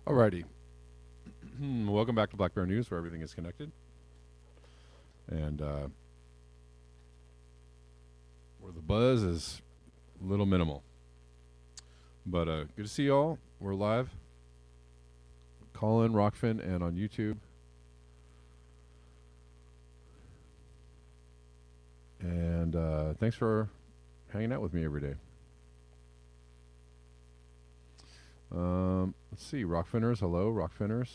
Alrighty. Welcome back to Black Bear News, where everything is connected. And where the buzz is a little minimal. But good to see y'all. We're live. Call in Rockfin and on YouTube. And thanks for hanging out with me every day. Let's see. Rockfinners, hello, Rockfinners.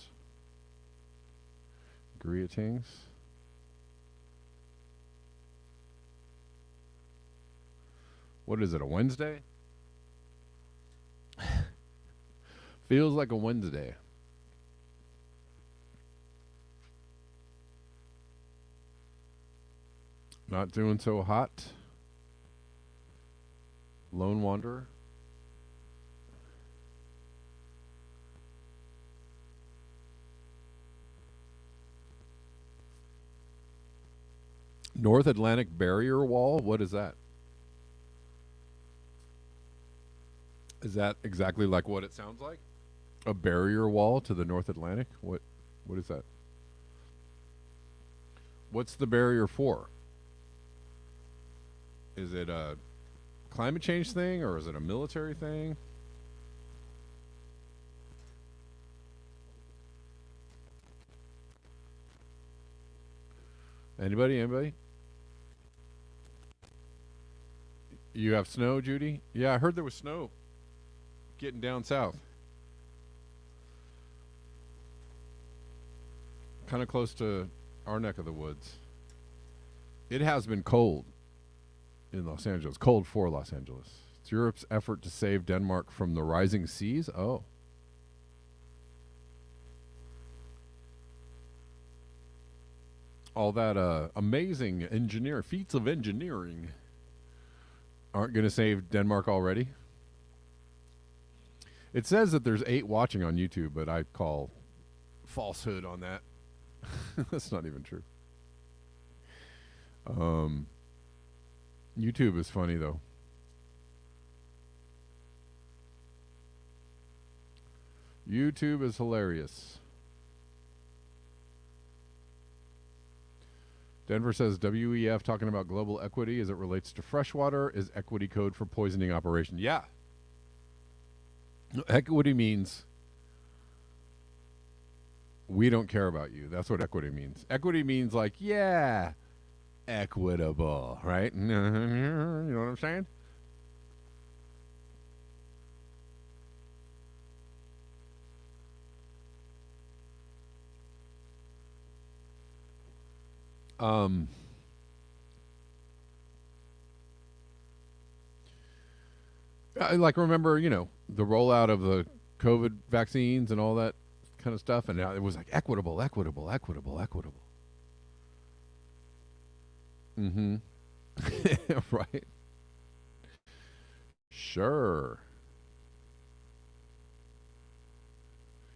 Greetings. What is it, a Wednesday? Feels like a Wednesday. Not doing so hot. Lone Wanderer. North Atlantic Barrier Wall? What is that? Is that exactly like what it sounds like? A barrier wall to the North Atlantic? What is that? What's the barrier for? Is it a climate change thing or is it a military thing? Anybody? You have snow, Judy? Yeah, I heard there was snow getting down south. Kind of close to our neck of the woods. It has been cold in Los Angeles. Cold for Los Angeles. It's Europe's effort to save Denmark from the rising seas. Oh. All that amazing feats of engineering aren't going to save Denmark already. It says that there's 8 watching on YouTube, but I call falsehood on that. That's not even true. YouTube is funny, though. YouTube is hilarious. Denver says WEF talking about global equity as it relates to freshwater is equity code for poisoning operation. Yeah. Equity means we don't care about you. That's what equity means. Equity means like, yeah, equitable, right? You know what I'm saying? I remember, the rollout of the COVID vaccines and all that kind of stuff, and it was like equitable. Mm-hmm. Right. Sure.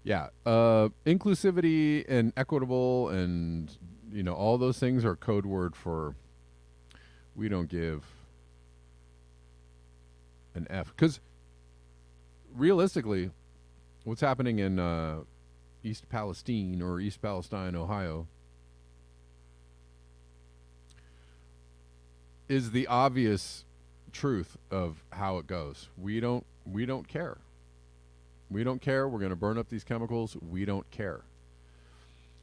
Yeah. Inclusivity and equitable and, all those things are code word for we don't give an F. Because realistically, what's happening in East Palestine or East Palestine, Ohio, is the obvious truth of how it goes. We don't care. We don't care. We're going to burn up these chemicals. We don't care.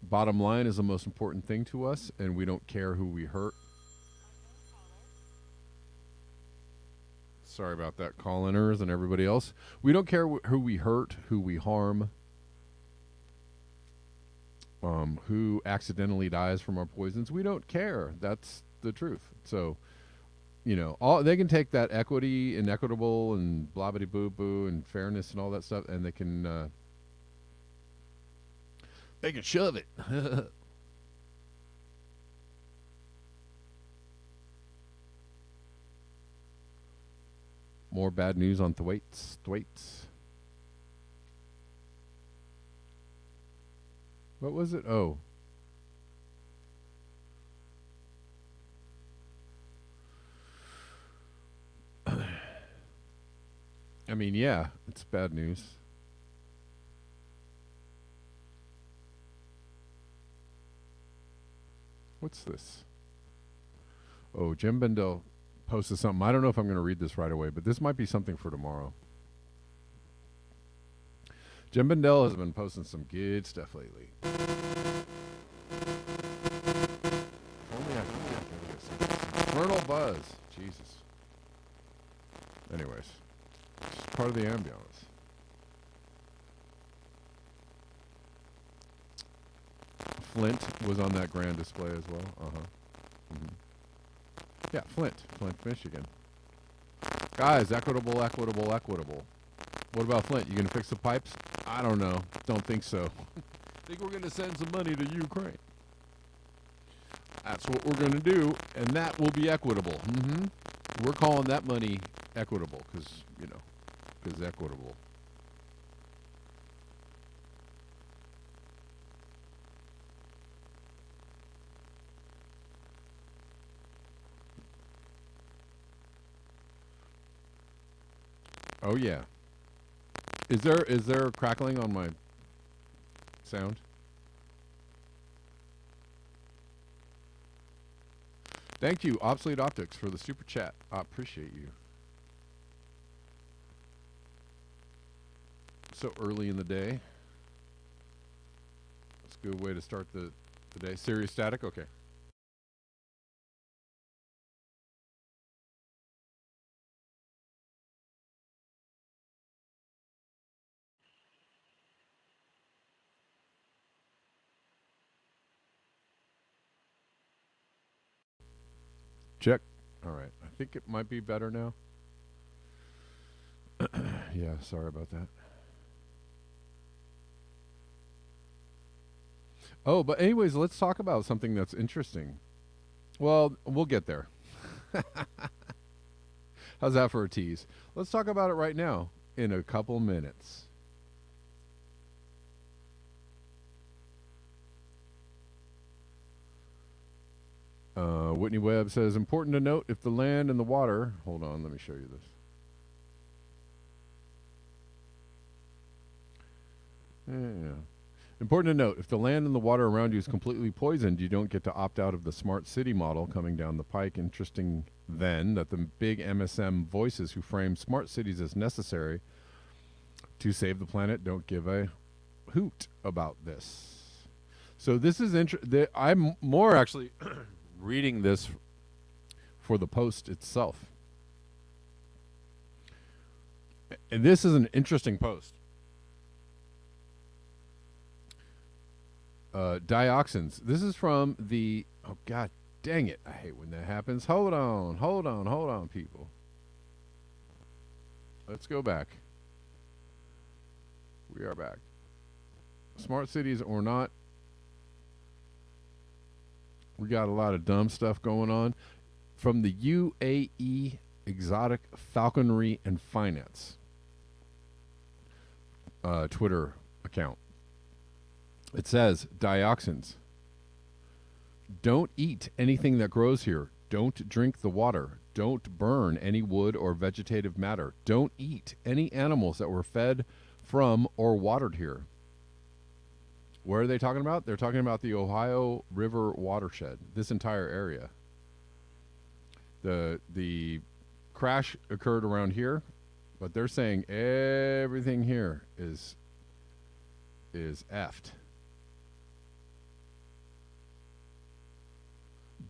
Bottom line is the most important thing to us, and we don't care who we hurt. Sorry about that, call-inners and everybody else. We don't care who we hurt, who we harm, who accidentally dies from our poisons. We don't care. That's the truth. So, all they can take that equity and equitable and blah blah boo boo and fairness and all that stuff, and they can shove it. More bad news on Thwaites. What was it? Oh. I mean, yeah, it's bad news. What's this? Oh, Jim Bendel posted something. I don't know if I'm going to read this right away, but this might be something for tomorrow. Jim Bendel has been posting some good stuff lately. Only I can get some infernal buzz. Jesus. Anyways, it's just part of the ambiance. Flint was on that grand display as well. Mm-hmm. Yeah, Flint, Michigan. Guys, equitable. What about Flint? You gonna fix the pipes? I don't know. Don't think so. Think we're gonna send some money to Ukraine. That's what we're gonna do, and that will be equitable. Mm-hmm. We're calling that money equitable because equitable. Oh yeah. Is there crackling on my sound? Thank you, Obsolete Optics, for the super chat. I appreciate you. So early in the day. That's a good way to start the day. Serious static? Okay. Check. All right. I think it might be better now. Yeah, sorry about that. Oh, but anyways, let's talk about something that's interesting. Well, we'll get there. How's that for a tease? Let's talk about it right now in a couple minutes. Whitney Webb says, important to note if the land and the water... Hold on, let me show you this. Yeah. Important to note, if the land and the water around you is completely poisoned, you don't get to opt out of the smart city model coming down the pike. Interesting, then, that the big MSM voices who frame smart cities as necessary to save the planet don't give a hoot about this. So this is interesting. I'm more actually reading this for the post itself. And this is an interesting post. Dioxins. This is from the... Oh, God dang it. I hate when that happens. Hold on, people. Let's go back. We are back. Smart cities or not, we got a lot of dumb stuff going on. From the UAE Exotic Falconry and Finance Twitter account. It says, dioxins. Don't eat anything that grows here. Don't drink the water. Don't burn any wood or vegetative matter. Don't eat any animals that were fed from or watered here. Where are they talking about? They're talking about the Ohio River watershed, this entire area. The crash occurred around here, but they're saying everything here is effed.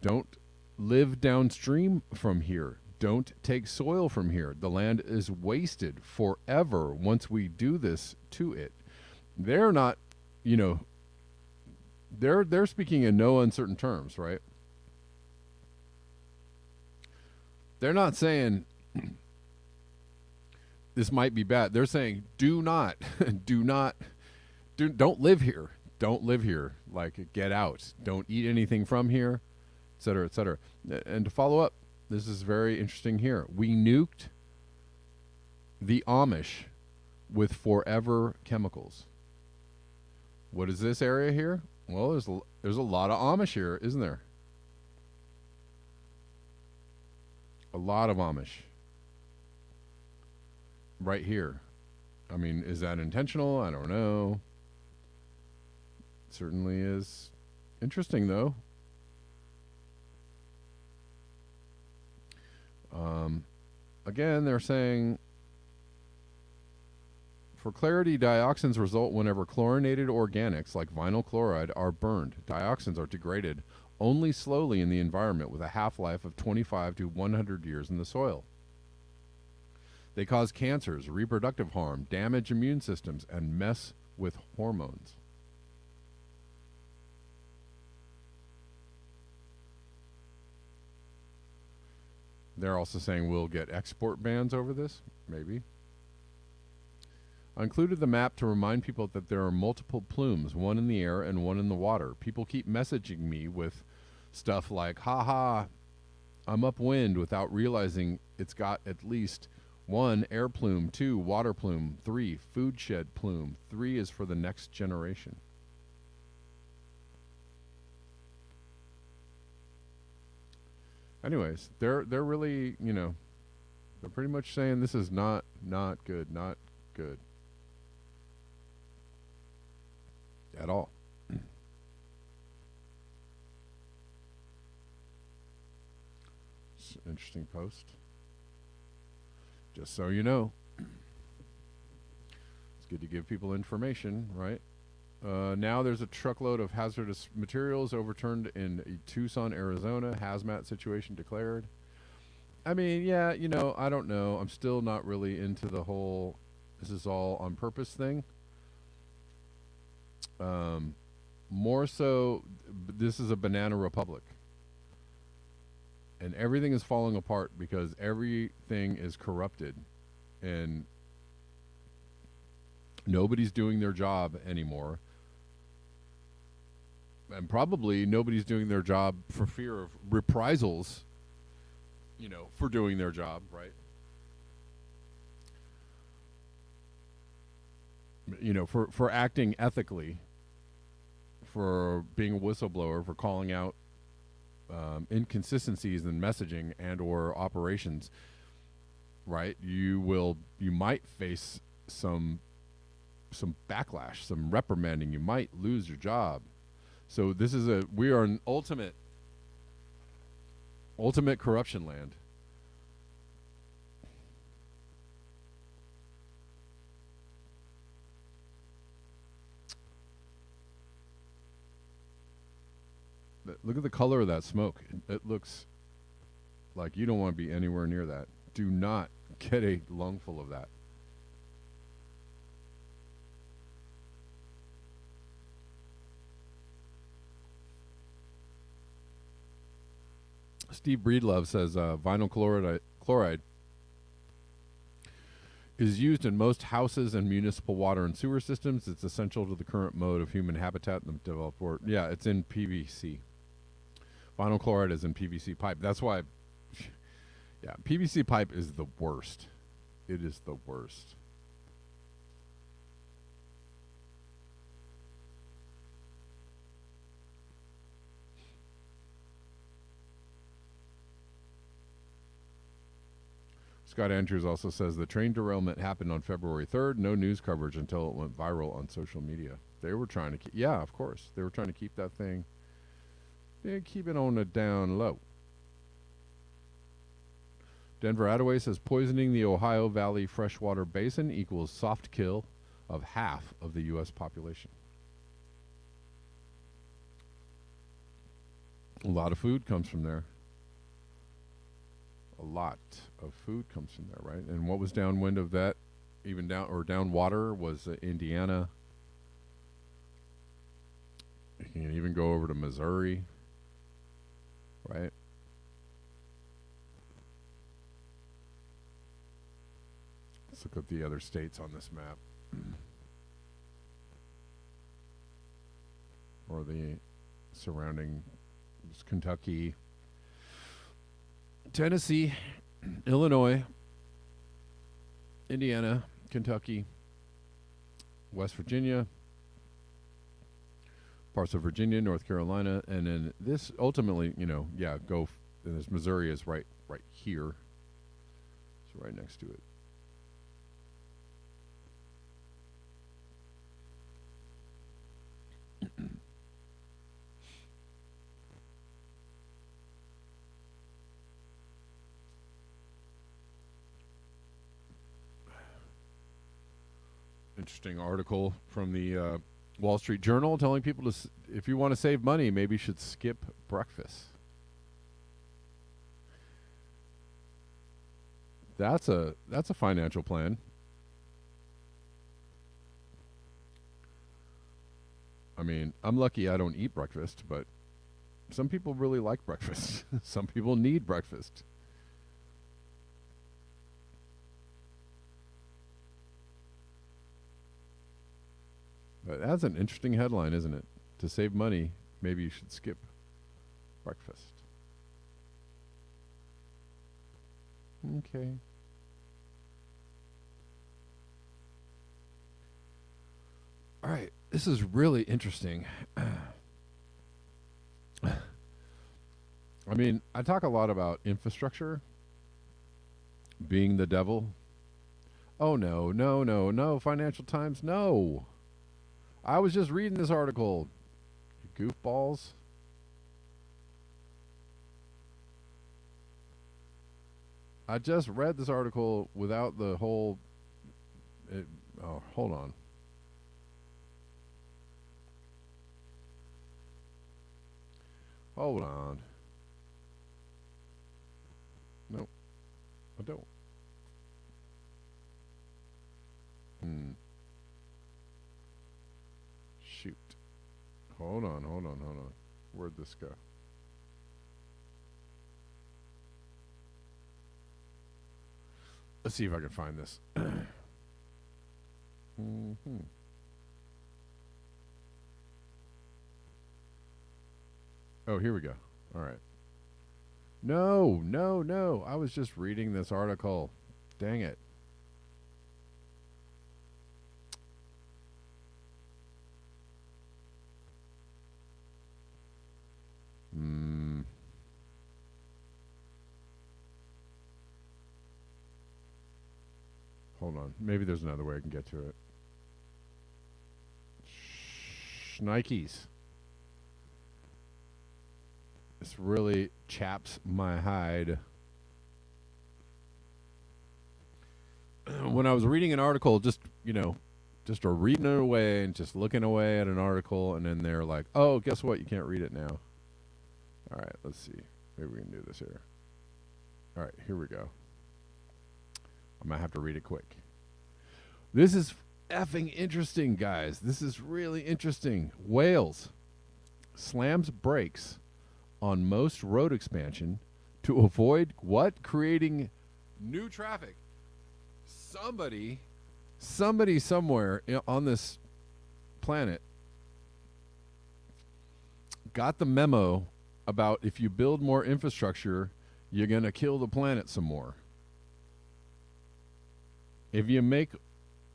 Don't live downstream from here. Don't take soil from here. The land is wasted forever once we do this to it. They're not, They're speaking in no uncertain terms, right? They're not saying this might be bad. They're saying do not, do not, don't live here. Don't live here. Like, get out. Don't eat anything from here, et cetera, et cetera. And to follow up, this is very interesting here. We nuked the Amish with forever chemicals. What is this area here? Well, there's a lot of Amish here, isn't there? A lot of Amish. Right here. I mean, is that intentional? I don't know. It certainly is interesting, though. Again, they're saying, for clarity, dioxins result whenever chlorinated organics like vinyl chloride are burned. Dioxins are degraded only slowly in the environment with a half-life of 25 to 100 years in the soil. They cause cancers, reproductive harm, damage immune systems, and mess with hormones. They're also saying we'll get export bans over this. Maybe. I included the map to remind people that there are multiple plumes, one in the air and one in the water. People keep messaging me with stuff like, haha, I'm upwind, without realizing it's got at least 1, air plume, 2, water plume, 3, food shed plume, 3 is for the next generation. Anyways, they're really, they're pretty much saying this is not good, not good at all. It's an interesting post. Just so you know. It's good to give people information, right? Now there's a truckload of hazardous materials overturned in Tucson, Arizona. Hazmat situation declared. I mean, yeah, I don't know. I'm still not really into the whole this is all on purpose thing. More so, this is a banana republic. And everything is falling apart because everything is corrupted. And nobody's doing their job anymore. And probably nobody's doing their job for fear of reprisals, for doing their job, right? For acting ethically, for being a whistleblower, for calling out inconsistencies in messaging and or operations, right? You might face some backlash, some reprimanding. You might lose your job. So we are an ultimate corruption land. Look at the color of that smoke. It looks like you don't want to be anywhere near that. Do not get a lungful of that. Steve Breedlove says vinyl chloride is used in most houses and municipal water and sewer systems. It's essential to the current mode of human habitat in the developed world. Yeah, it's in PVC. Vinyl chloride is in PVC pipe. That's why, yeah, PVC pipe is the worst. It is the worst. Scott Andrews also says the train derailment happened on February 3rd. No news coverage until it went viral on social media. They were trying to keep, yeah, of course. They were trying to keep that thing, keep it on the down low. Denver Attaway says poisoning the Ohio Valley freshwater basin equals soft kill of half of the U.S. population. A lot of food comes from there. A lot of food comes from there, right? And what was downwind of that, even down water, was Indiana. You can even go over to Missouri, right? Let's look at the other states on this map. Or the surrounding Kentucky, Tennessee, Illinois, Indiana, Kentucky, West Virginia, parts of Virginia, North Carolina, and then this ultimately, and this Missouri is right here. It's right next to it. Interesting article from the Wall Street Journal telling people to, if you want to save money, maybe you should skip breakfast. That's a financial plan. I mean, I'm lucky I don't eat breakfast, but some people really like breakfast. Some people need breakfast. But that's an interesting headline, isn't it? To save money, maybe you should skip breakfast. Okay. All right. This is really interesting. I mean, I talk a lot about infrastructure being the devil. Oh, no. Financial Times, no. I was just reading this article. You goofballs. I just read this article without the whole... hold on. Hold on. Nope. I don't. Shoot. Hold on. Where'd this go? Let's see if I can find this. Oh, here we go. All right. No. I was just reading this article. Dang it. Hold on. Maybe there's another way I can get to it. Nikes. This really chaps my hide. When I was reading an article, just reading it away and just looking away at an article, and then they're like, oh, guess what? You can't read it now. All right, let's see. Maybe we can do this here. All right, here we go. I might have to read it quick. This is effing interesting, guys. This is really interesting. Wales slams brakes on most road expansion to avoid what? Creating new traffic. Somebody somewhere on this planet got the memo about if you build more infrastructure, you're going to kill the planet some more. If you make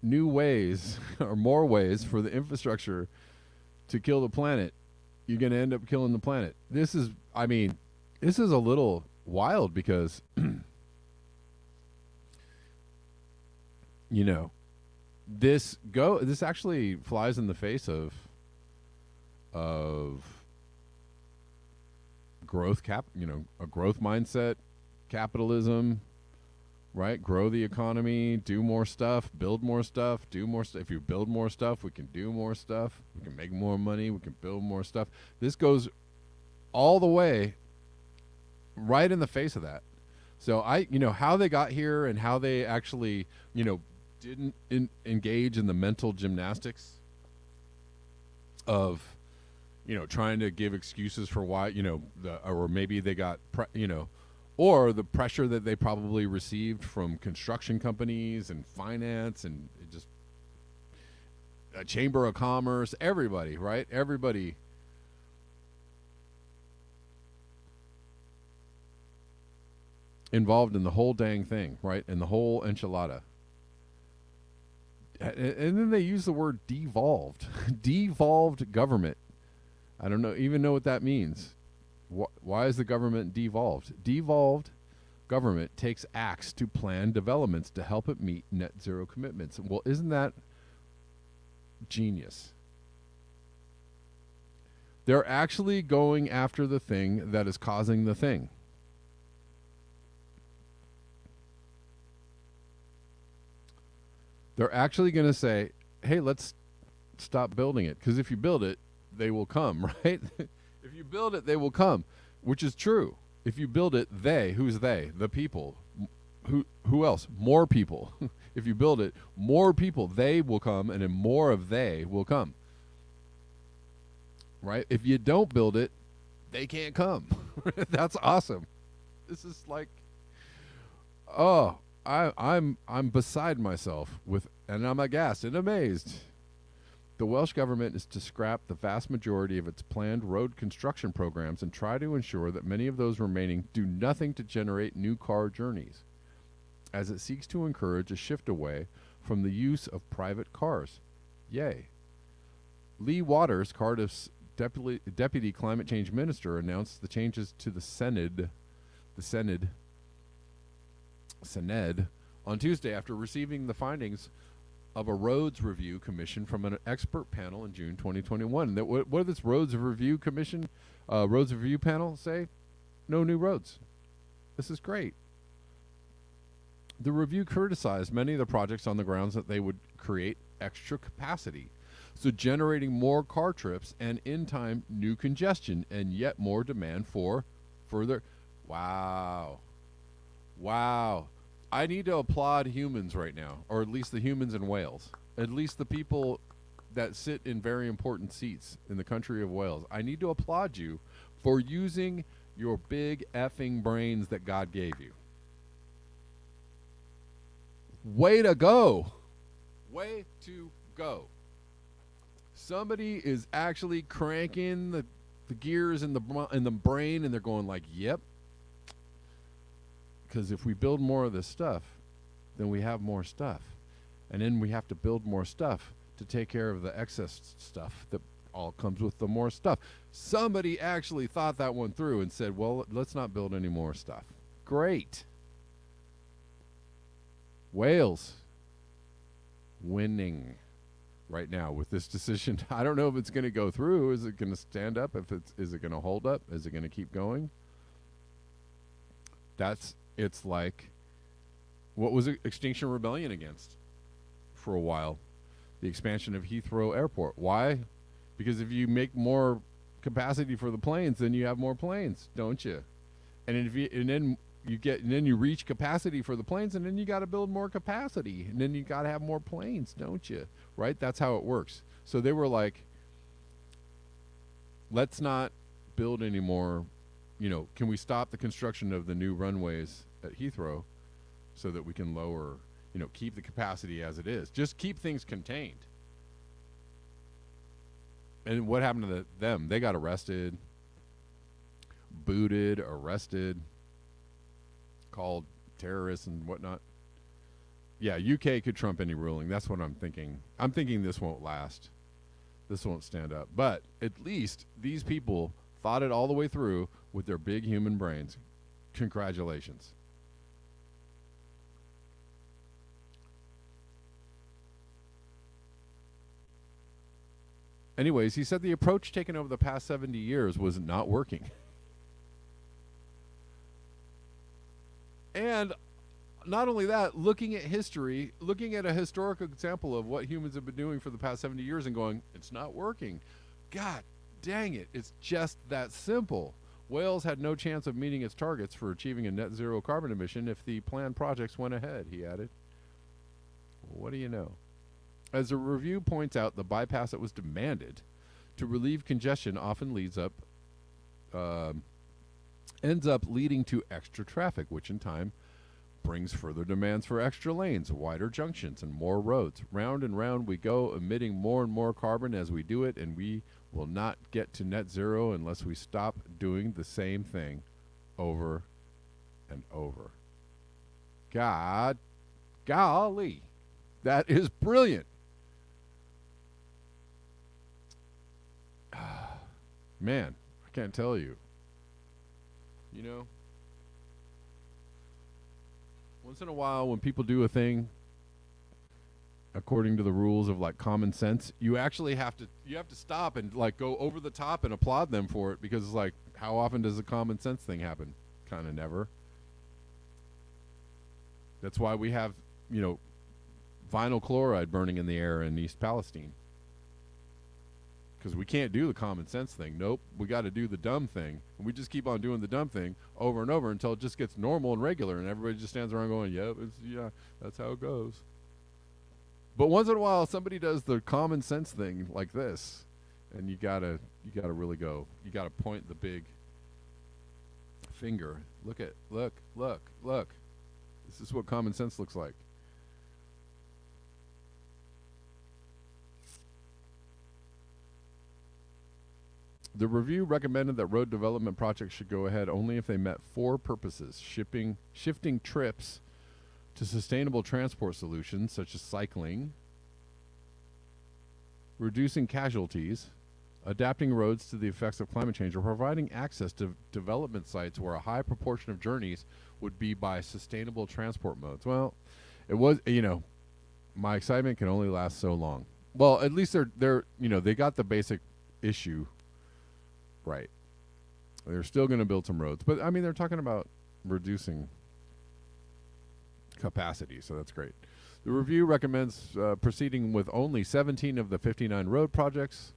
new ways or more ways for the infrastructure to kill the planet, you're going to end up killing the planet. This is a little wild because, this actually flies in the face of growth a growth mindset, capitalism, right? Grow the economy, do more stuff, build more stuff, do more stuff. If you build more stuff, we can do more stuff. We can make more money. We can build more stuff. This goes all the way right in the face of that. So how they got here and how they actually, didn't engage in the mental gymnastics of, trying to give excuses for why, or maybe they got, or the pressure that they probably received from construction companies and finance and just a chamber of commerce, everybody, right? Everybody. Involved in the whole dang thing, right? And the whole enchilada. And then they use the word devolved. Devolved government. I don't even know what that means. Why is the government devolved? Devolved government takes acts to plan developments to help it meet net zero commitments. Well, isn't that genius? They're actually going after the thing that is causing the thing. They're actually going to say, hey, let's stop building it. Because if you build it, they will come, right? If you build it, they will come, which is true. If you build it, who's they? The people. Who else? More people. If you build it, more people, they will come, and then more of they will come. Right? If you don't build it, they can't come. That's awesome. This is like, I'm beside myself and I'm aghast and amazed. The Welsh government is to scrap the vast majority of its planned road construction programs and try to ensure that many of those remaining do nothing to generate new car journeys, as it seeks to encourage a shift away from the use of private cars. Yay. Lee Waters, Cardiff's deputy climate change minister, announced the changes to the Senedd on Tuesday after receiving the findings of a roads review commission from an expert panel in June 2021. What did this roads review panel say? No new roads. This is great. The review criticized many of the projects on the grounds that they would create extra capacity, so generating more car trips and in time new congestion and yet more demand for further. Wow. I need to applaud humans right now, or at least the humans in Wales, at least the people that sit in very important seats in the country of Wales. I need to applaud you for using your big effing brains that God gave you. Way to go. Way to go. Somebody is actually cranking the gears in the brain, and they're going like, yep. Because if we build more of this stuff, then we have more stuff. And then we have to build more stuff to take care of the excess stuff that all comes with the more stuff. Somebody actually thought that one through and said, well, let's not build any more stuff. Great. Wales winning right now with this decision. I don't know if it's going to go through. Is it going to stand up? Is it going to hold up? Is it going to keep going? It's like, what was Extinction Rebellion against for a while? The expansion of Heathrow Airport. Why? Because if you make more capacity for the planes, then you have more planes, don't you? And then you reach capacity for the planes, and then you got to build more capacity, and then you got to have more planes, don't you? Right? That's how it works. So they were like, let's not build any more. Can we stop the construction of the new runways at Heathrow so that we can lower, keep the capacity as it is? Just keep things contained. And what happened to them? They got arrested, booted, arrested, called terrorists and whatnot. Yeah, UK could trump any ruling. That's what I'm thinking. I'm thinking this won't last. This won't stand up. But at least these people thought it all the way through with their big human brains. Congratulations. Anyways, he said the approach taken over the past 70 years was not working. And not only that, looking at history, looking at a historical example of what humans have been doing for the past 70 years and going, it's not working. God dang it, it's just that simple. Wales had no chance of meeting its targets for achieving a net zero carbon emission if the planned projects went ahead, he added. What do you know? As the review points out, the bypass that was demanded to relieve congestion often uh, ends up leading to extra traffic, which in time brings further demands for extra lanes, wider junctions, and more roads. Round and round we go, emitting more and more carbon as we do it, and we will not get to net zero unless we stop doing the same thing over and over. Golly, that is brilliant. Man, I can't tell you. You know, once in a while when people do a thing according to the rules of like common sense, you actually have to stop and like go over the top and applaud them for it, because it's like, how often does a common sense thing happen? Kind of never. That's why we have, vinyl chloride burning in the air in East Palestine. Because we can't do the common sense thing. Nope, we got to do the dumb thing. And we just keep on doing the dumb thing over and over until it just gets normal and regular, and everybody just stands around going, yeah, that's how it goes. But once in a while, somebody does the common sense thing like this, and you gotta really go. You gotta point the big finger. Look. This is what common sense looks like. The review recommended that road development projects should go ahead only if they met 4 purposes: shifting trips to sustainable transport solutions such as cycling, reducing casualties, adapting roads to the effects of climate change, or providing access to development sites where a high proportion of journeys would be by sustainable transport modes. Well, it was, my excitement can only last so long. Well, at least they're they got the basic issue right. They're still going to build some roads, but I mean, they're talking about reducing capacity, so that's great. The review recommends proceeding with only 17 of the 59 road projects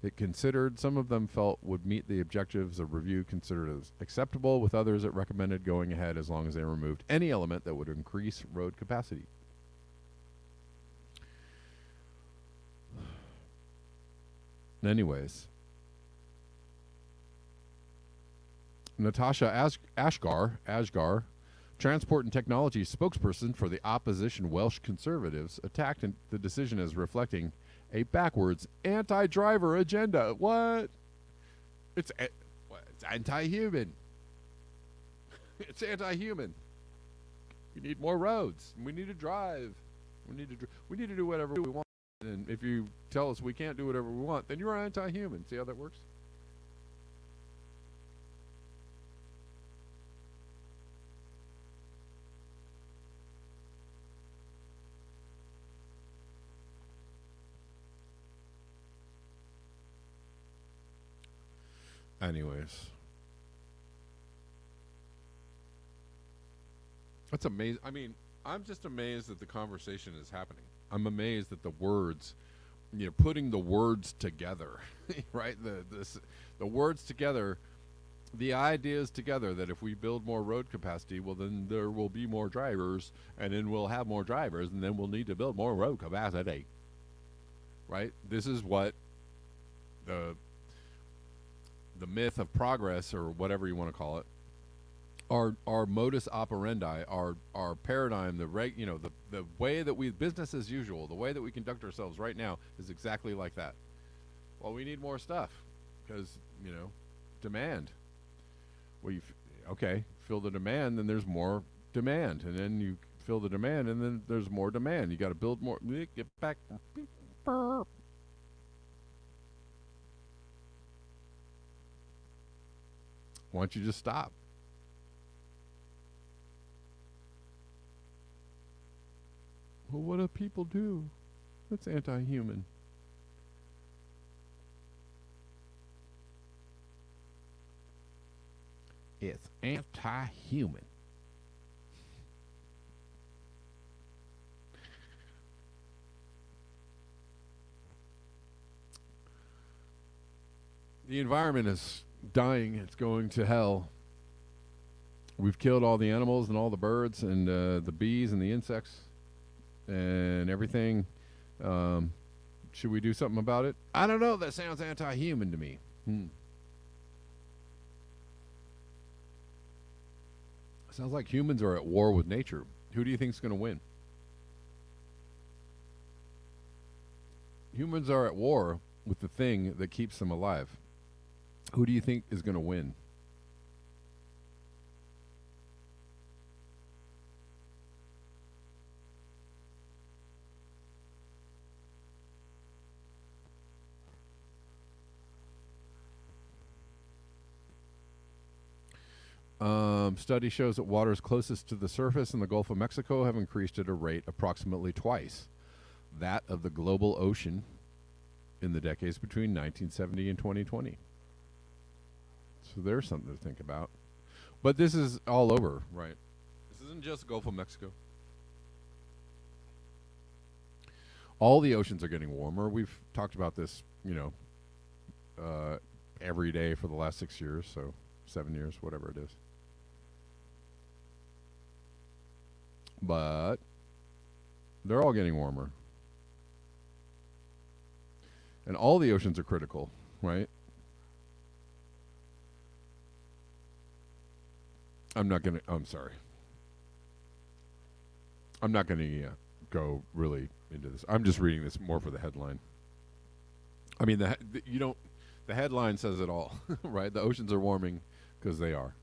it considered. Some of them felt would meet the objectives of review considered as acceptable. With others, it recommended going ahead as long as they removed any element that would increase road capacity. Anyways, Natasha Ashgar, Transport and Technology spokesperson for the opposition Welsh Conservatives, attacked the decision as reflecting a backwards anti-driver agenda. What? It's anti-human. It's anti-human. We need more roads. We need to drive. We need to do whatever we want. And if you tell us we can't do whatever we want, then you're anti-human. See how that works? Anyways, that's amazing. I mean, I'm just amazed that the conversation is happening. I'm amazed that the words, putting the words together, right? The words together, the ideas together, that if we build more road capacity, well, then there will be more drivers, and then we'll have more drivers, and then we'll need to build more road capacity, right? This is what the myth of progress, or whatever you want to call it, our modus operandi, our paradigm, the way that we, business as usual, the way that we conduct ourselves right now is exactly like that. Well, we need more stuff because, demand. Well, fill the demand, then there's more demand, and then you fill the demand, and then there's more demand. You got to build more. Get back. Why don't you just stop? Well, what do people do? That's anti-human. It's anti-human. The environment is dying. It's going to hell. We've killed all the animals and all the birds and the bees and the insects and everything, Should we do something about it? I don't know. That sounds anti-human to me. Sounds like humans are at war with nature. Who do you think is going to win? Humans are at war with the thing that keeps them alive. Who do you think is going to win? Study shows that waters closest to the surface in the Gulf of Mexico have increased at a rate approximately twice that of the global ocean in the decades between 1970 and 2020. So there's something to think about. But this is all over, right? This isn't just Gulf of Mexico. All the oceans are getting warmer. We've talked about this, every day for the last 6 years, so 7 years, whatever it is. But they're all getting warmer. And all the oceans are critical, right? I'm sorry. I'm not going to go really into this. I'm just reading this more for the headline. I mean, the headline says it all, right? The oceans are warming because they are.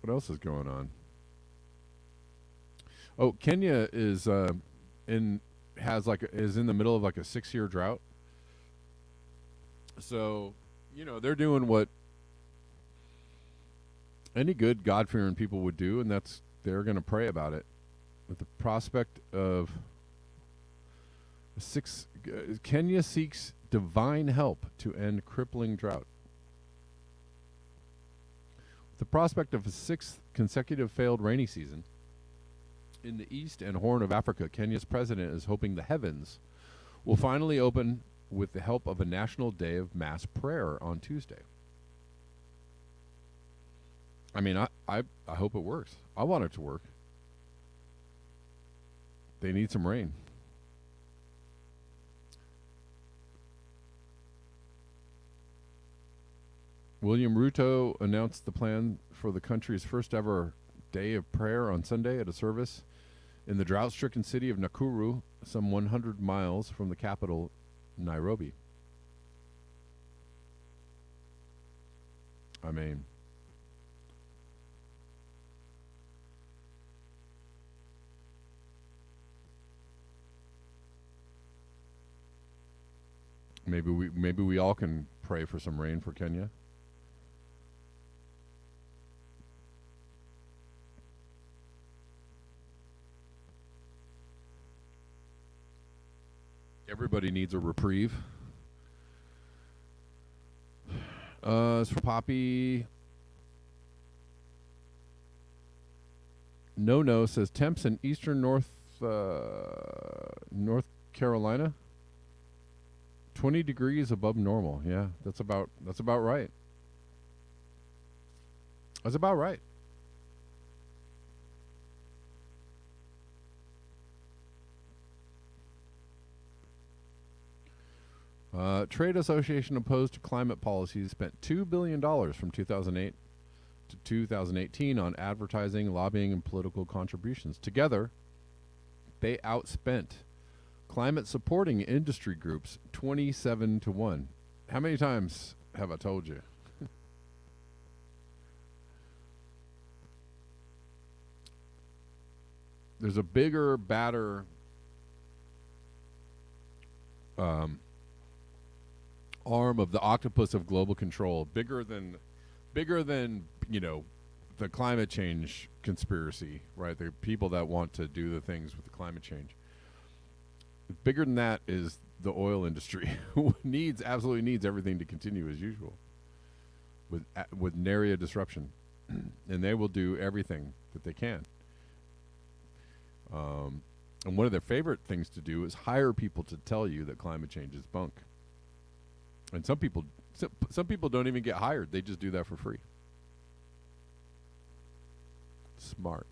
What else is going on? Oh, Kenya is in the middle of like a 6-year drought. So, they're doing what any good God-fearing people would do, and they're going to pray about it. With the prospect of Kenya seeks divine help to end crippling drought. The prospect of a 6th consecutive failed rainy season in the East and Horn of Africa, Kenya's president is hoping the heavens will finally open with the help of a national day of mass prayer on Tuesday. I mean, I hope it works. I want it to work. They need some rain. William Ruto announced the plan for the country's first ever day of prayer on Sunday at a service in the drought-stricken city of Nakuru, some 100 miles from the capital, Nairobi. I mean, maybe we all can pray for some rain for Kenya. Everybody needs a reprieve. As for Poppy, No says temps in eastern North Carolina, 20 degrees above normal. Yeah, that's about right. That's about right. Trade Association opposed to climate policies spent $2 billion from 2008 to 2018 on advertising, lobbying, and political contributions. Together, they outspent climate supporting industry groups 27-1. How many times have I told you? There's a bigger, badder arm of the octopus of global control, bigger than the climate change conspiracy, right? The people that want to do the things with the climate change. Bigger than that is the oil industry, who absolutely needs everything to continue as usual, with nary a disruption, and they will do everything that they can. And one of their favorite things to do is hire people to tell you that climate change is bunk. And some people don't even get hired. They just do that for free. Smart.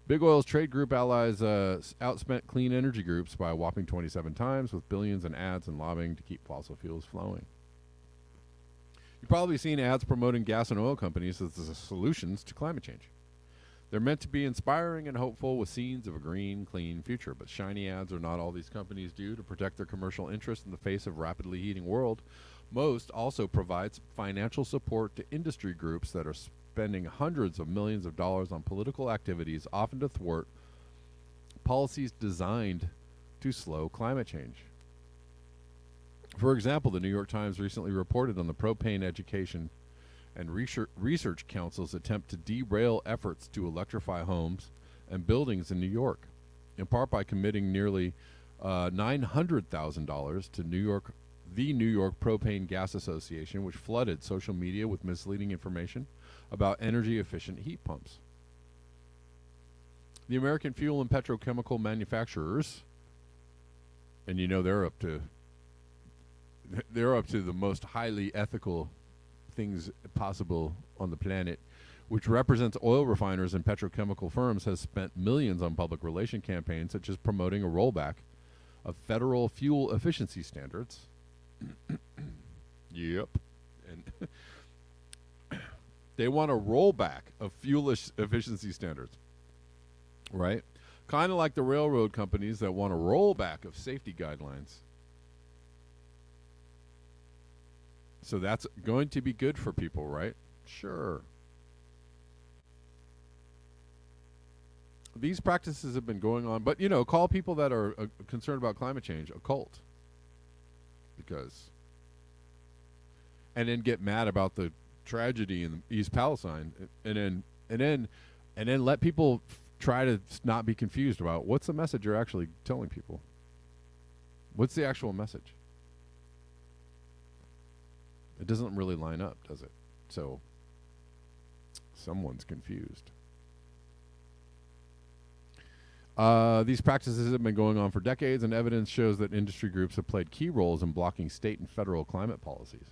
Big Oil's trade group allies outspent clean energy groups by a whopping 27 times, with billions in ads and lobbying to keep fossil fuels flowing. You've probably seen ads promoting gas and oil companies as the solutions to climate change. They're meant to be inspiring and hopeful with scenes of a green, clean future, but shiny ads are not all these companies do to protect their commercial interests in the face of rapidly heating world. Most also provides financial support to industry groups that are spending hundreds of millions of dollars on political activities, often to thwart policies designed to slow climate change. For example, the New York Times recently reported on the Propane Education and Research Council's attempt to derail efforts to electrify homes and buildings in New York, in part by committing nearly $900,000 to the New York Propane Gas Association, which flooded social media with misleading information about energy-efficient heat pumps. The American fuel and petrochemical manufacturers, and you know they're up to the most highly ethical things possible on the planet, which represents oil refiners and petrochemical firms, has spent millions on public relation campaigns such as promoting a rollback of federal fuel efficiency standards. Yep. And they want a rollback of fuel efficiency standards, right? Kind of like the railroad companies that want a rollback of safety guidelines. So that's going to be good for people, right? Sure. These practices have been going on, but, call people that are concerned about climate change a cult. And then get mad about the tragedy in East Palestine, and then let people try to not be confused about what's the message you're actually telling people. What's the actual message? It doesn't really line up, does it? So someone's confused. These practices have been going on for decades, and evidence shows that industry groups have played key roles in blocking state and federal climate policies.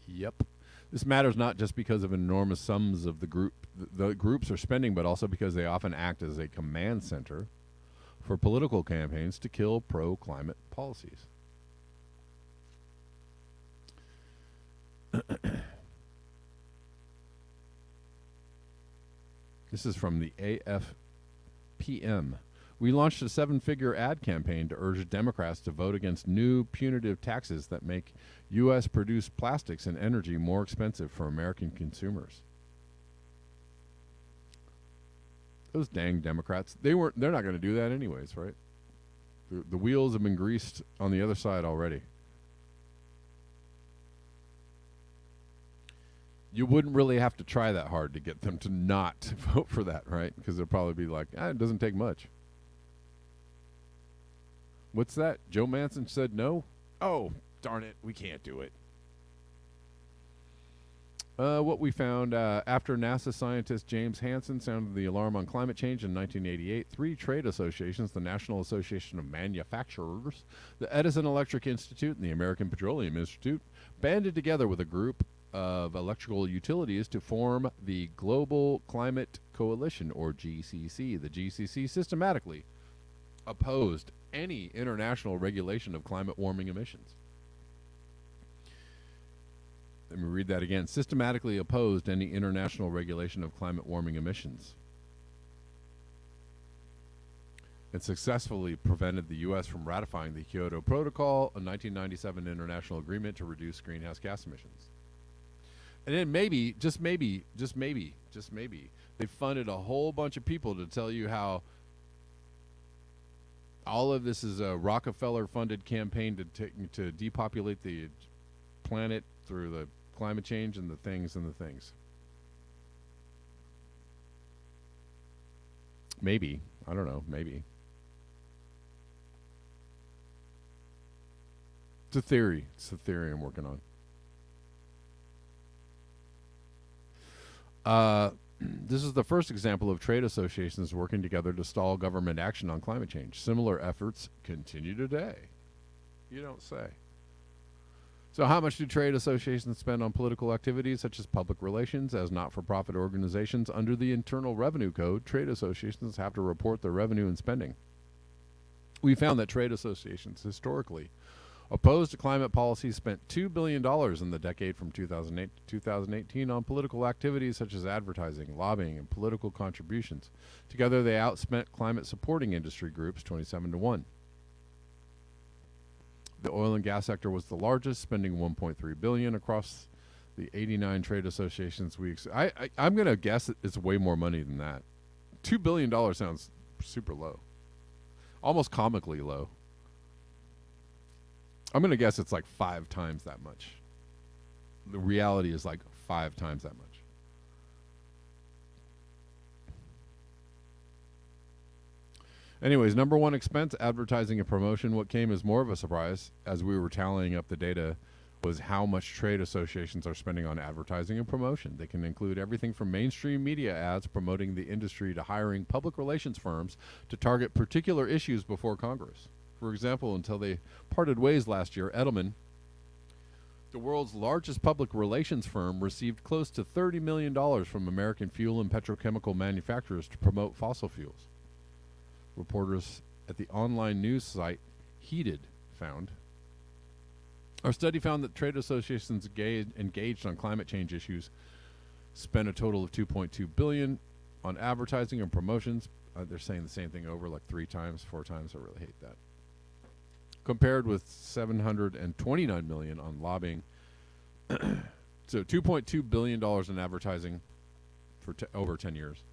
Yep. This matters not just because of enormous sums of the groups are spending, but also because they often act as a command center for political campaigns to kill pro-climate policies. This is from the AFPM. We launched a 7-figure ad campaign to urge Democrats to vote against new punitive taxes that make U.S. produced plastics and energy more expensive for American consumers. Those dang Democrats, they're not going to do that anyways, right? The wheels have been greased on the other side already. You wouldn't really have to try that hard to get them to not vote for that, right? Because they'll probably be like, it doesn't take much. What's that? Joe Manchin said no? Oh, darn it, we can't do it. What we found after NASA scientist James Hansen sounded the alarm on climate change in 1988, 3 trade associations, the National Association of Manufacturers, the Edison Electric Institute, and the American Petroleum Institute, banded together with a group of electrical utilities to form the Global Climate Coalition, or GCC. The GCC systematically opposed any international regulation of climate warming emissions. Let me read that again. Systematically opposed any international regulation of climate warming emissions, and successfully prevented the U.S. from ratifying the Kyoto Protocol, a 1997 international agreement to reduce greenhouse gas emissions. And then maybe, just maybe, they funded a whole bunch of people to tell you how all of this is a Rockefeller-funded campaign to depopulate the planet through the climate change and the things. Maybe. I don't know. Maybe. It's a theory. It's a theory I'm working on. This is the first example of trade associations working together to stall government action on climate change. Similar efforts continue today. You don't say. So how much do trade associations spend on political activities such as public relations? As not-for-profit organizations under the Internal Revenue Code, trade associations have to report their revenue and spending. We found that trade associations historically opposed to climate policy spent $2 billion in the decade from 2008 to 2018 on political activities such as advertising, lobbying, and political contributions. Together, they outspent climate supporting industry groups 27-1. The oil and gas sector was the largest, spending $1.3 billion across the 89 trade associations. I'm going to guess it's way more money than that. $2 billion sounds super low, almost comically low. I'm going to guess it's like 5 times that much. The reality is like 5 times that much. Anyways, number one expense, advertising and promotion. What came as more of a surprise as we were tallying up the data was how much trade associations are spending on advertising and promotion. They can include everything from mainstream media ads promoting the industry to hiring public relations firms to target particular issues before Congress. For example, until they parted ways last year, Edelman, the world's largest public relations firm, received close to $30 million from American fuel and petrochemical manufacturers to promote fossil fuels. Reporters at the online news site Heated found. Our study found that trade associations engaged on climate change issues spent a total of $2.2 billion on advertising and promotions. They're saying the same thing over like 3 times, 4 times. I really hate that. Compared with $729 million on lobbying. So $2.2 billion in advertising for over 10 years.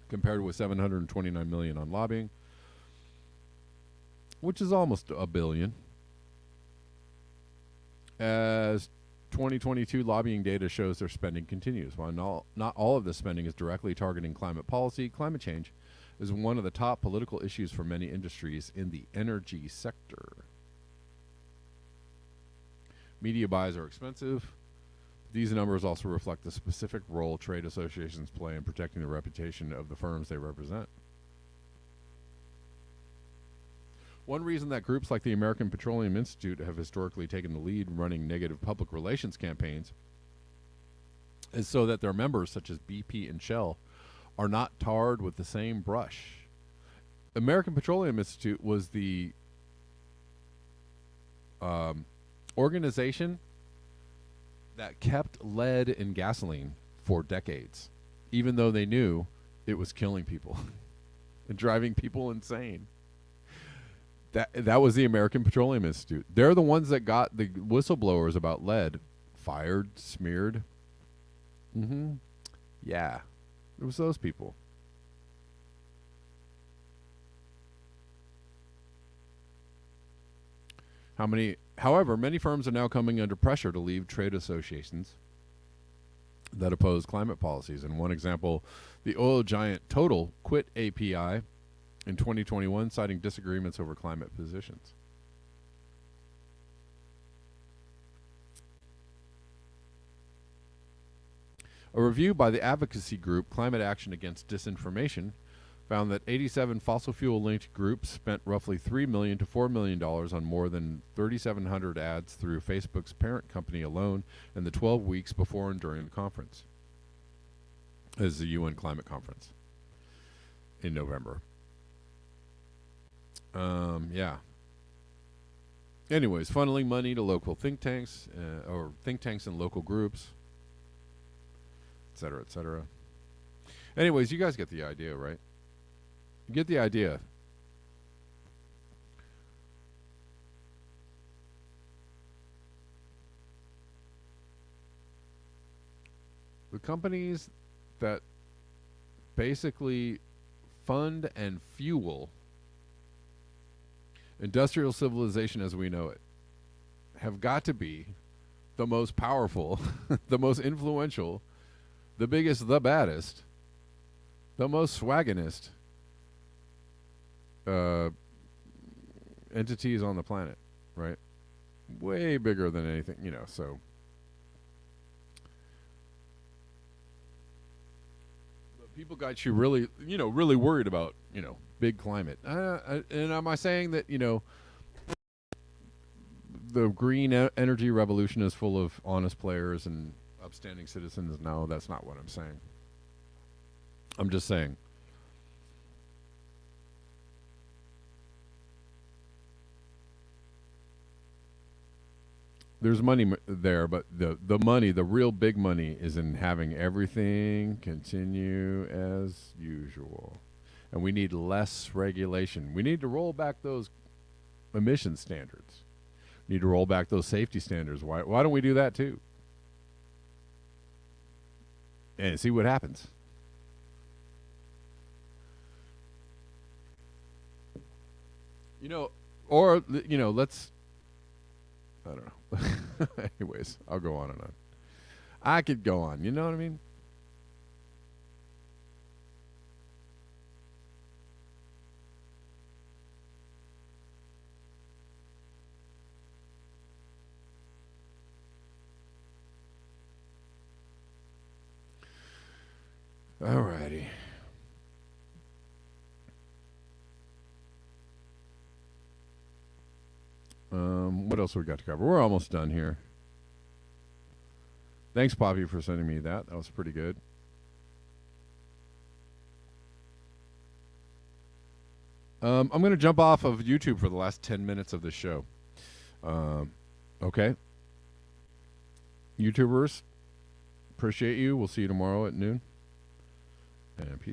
Compared with $729 million on lobbying, which is almost $1 billion. As 2022 lobbying data shows, their spending continues. While not all of this spending is directly targeting climate policy, climate change is one of the top political issues for many industries in the energy sector. Media buys are expensive. These numbers also reflect the specific role trade associations play in protecting the reputation of the firms they represent. One reason that groups like the American Petroleum Institute have historically taken the lead running negative public relations campaigns is so that their members, such as BP and Shell, are not tarred with the same brush. American Petroleum Institute was the organization that kept lead in gasoline for decades, even though they knew it was killing people and driving people insane. That was the American Petroleum Institute. They're the ones that got the whistleblowers about lead fired, smeared. Yeah, it was those people. However, many firms are now coming under pressure to leave trade associations that oppose climate policies. In one example, the oil giant Total quit API in 2021, citing disagreements over climate positions. A review by the advocacy group Climate Action Against Disinformation found that 87 fossil fuel-linked groups spent roughly $3 million to $4 million on more than 3,700 ads through Facebook's parent company alone in the 12 weeks before and during the conference. This is the UN Climate Conference in November. Yeah. Anyways, funneling money to local think tanks and local groups, et cetera, et cetera. Anyways, you guys get the idea, right? You get the idea. The companies that basically fund and fuel industrial civilization as we know it have got to be the most powerful, the most influential, the biggest, the baddest, the most swagginest entities on the planet, right? Way bigger than anything, so People got you really, really worried about, big climate. And am I saying that, the green energy revolution is full of honest players and upstanding citizens? No, that's not what I'm saying. I'm just saying there's money there, but the money, the real big money, is in having everything continue as usual, and we need less regulation. We need to roll back those emission standards. We need to roll back those safety standards. Why don't we do that too? And see what happens. You know, or let's. I don't know. Anyways, I'll go on and on. I could go on. You know what I mean? Alrighty. What else we got to cover? We're almost done here. Thanks, Poppy, for sending me that. That was pretty good. I'm going to jump off of YouTube for the last 10 minutes of the show. Okay. YouTubers, appreciate you. We'll see you tomorrow at noon. And peace.